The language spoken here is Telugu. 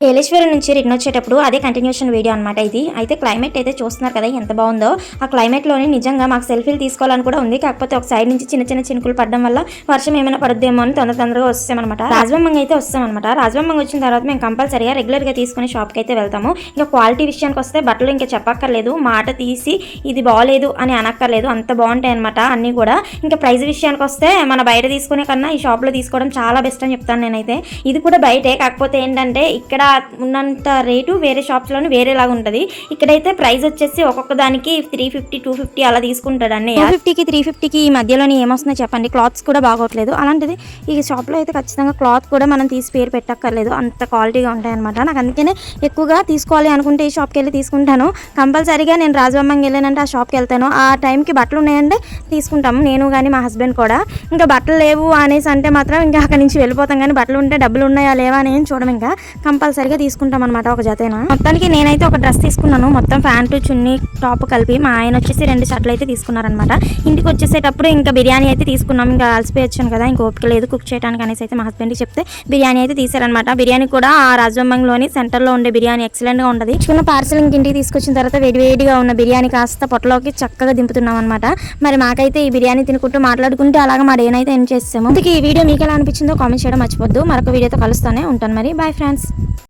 ఏలేశ్వరం నుంచి రిటర్న్ వచ్చేటప్పుడు అదే కంటిన్యూషన్ వీడియో అనమాట ఇది. అయితే క్లైమేట్ అయితే చూస్తున్నారు కదా ఎంత బాగుందో. ఆ క్లైమేట్లోనే నిజంగా మాకు సెల్ఫీలు తీసుకోవాలని కూడా ఉంది. కాకపోతే ఒక సైడ్ నుంచి చిన్న చిన్న చినుకులు పడడం వల్ల వర్షం ఏమైనా పడుద్దేమో అని తొందరగా వస్తామన్నమాట. రాజవమ్మంగా అయితే వస్తామన్నమాట. రాజవమ్మంగా వచ్చిన తర్వాత మేము కంపల్సరీగా రెగ్యులర్గా తీసుకునే షాప్కి అయితే వెళ్తాము. ఇంకా క్వాలిటీ విషయానికి వస్తే బట్టలు ఇంకా చెప్పక్కర్లేదు, మాట తీసి ఇది బాగలేదు అని అనక్కర్లేదు, అంత బాగుంటాయి అనమాట అన్నీ కూడా. ఇంకా ప్రైస్ విషయానికి వస్తే మన బయట తీసుకునే కన్నా ఈ షాప్లో తీసుకోవడం చాలా బెస్ట్ అని చెప్తాను నేనైతే. ఇది కూడా బయటే, కాకపోతే ఏంటంటే ఇక్కడ ఉన్నంత రేటు వేరే షాప్స్లోనే వేరేలాగా ఉంటుంది. ఇక్కడైతే ప్రైస్ వచ్చేసి ఒక్కొక్క దానికి 350 250 అలా తీసుకుంటాడు అన్నయ్య. 250కి 350కి ఈ మధ్యలోనే ఏమొస్తుందో చెప్పండి. క్లాత్స్ కూడా బాగోట్లేదు. అలాంటిది ఈ షాప్లో అయితే ఖచ్చితంగా క్లాత్ కూడా మనం తీసి పేరు పెట్టక్కర్లేదు, అంత క్వాలిటీగా ఉంటాయన్నమాట. నాకు అందుకనే ఎక్కువగా తీసుకోవాలి అనుకుంటే ఈ షాప్కి వెళ్ళి తీసుకుంటాను. కంపల్సరీగా నేను రాజవమ్మంకి వెళ్ళానంటే ఆ షాప్కి వెళ్తాను. ఆ టైంకి బట్టలు ఉన్నాయంటే తీసుకుంటాము, నేను కానీ మా హస్బెండ్ కూడా. ఇంకా బట్టలు లేవు అనేసి అంటే మాత్రం ఇంకా అక్కడి నుంచి వెళ్ళిపోతాం. కానీ బట్టలు ఉంటే డబ్బులు ఉన్నాయా లేవా అని ఏం చూడడం, ఇంకా కంపల్సరీగా తీసుకుంటాం అనమాట ఒక జతేనా. మొత్తానికి నేనైతే ఒక డ్రెస్ తీసుకున్నాను, మొత్తం ప్యాంటు చున్నీ టాప్ కలిపి. మా ఆయన వచ్చేసి 2 షర్ట్లు అయితే తీసుకున్నారనమాట. ఇంటికి వచ్చేసేటప్పుడు ఇంకా బిర్యానీ అయితే తీసుకున్నాం. ఇంకా అలసిపోయి వచ్చాను కదా, ఇంకా ఓపిక లేదు కుక్ చేయడానికి అనేసి అయితే మా హస్బెండ్కి చెప్తే బిర్యానీ అయితే తీసారనమాట. బిర్యానీ కూడా ఆ రాజవమ్మంలోని సెంటర్లో ఉండే బిర్యానీ ఎక్సలెంట్గా ఉంటుంది. చిన్న పార్సల్ ఇంటికి తీసుకొచ్చిన తర్వాత వేడివేడిగా ఉన్న బిర్యానీ కాస్త పొట్టలోకి చక్కగా దింపుతున్నాం అనమాట. మరి మాకైతే ఈ బిర్యానీ తినుకుంటూ మాట్లాడుకుంటూ అలాగా మా డేనైతే ఎండ్ చేసాము. ఈ వీడియో మీకు ఎలా అనిపించిందో కామెంట్ చేయడం మర్చిపోద్దు. మరొక వీడియోతో కలుస్తానే ఉంటాను. మరి బాయ్ ఫ్రెండ్స్.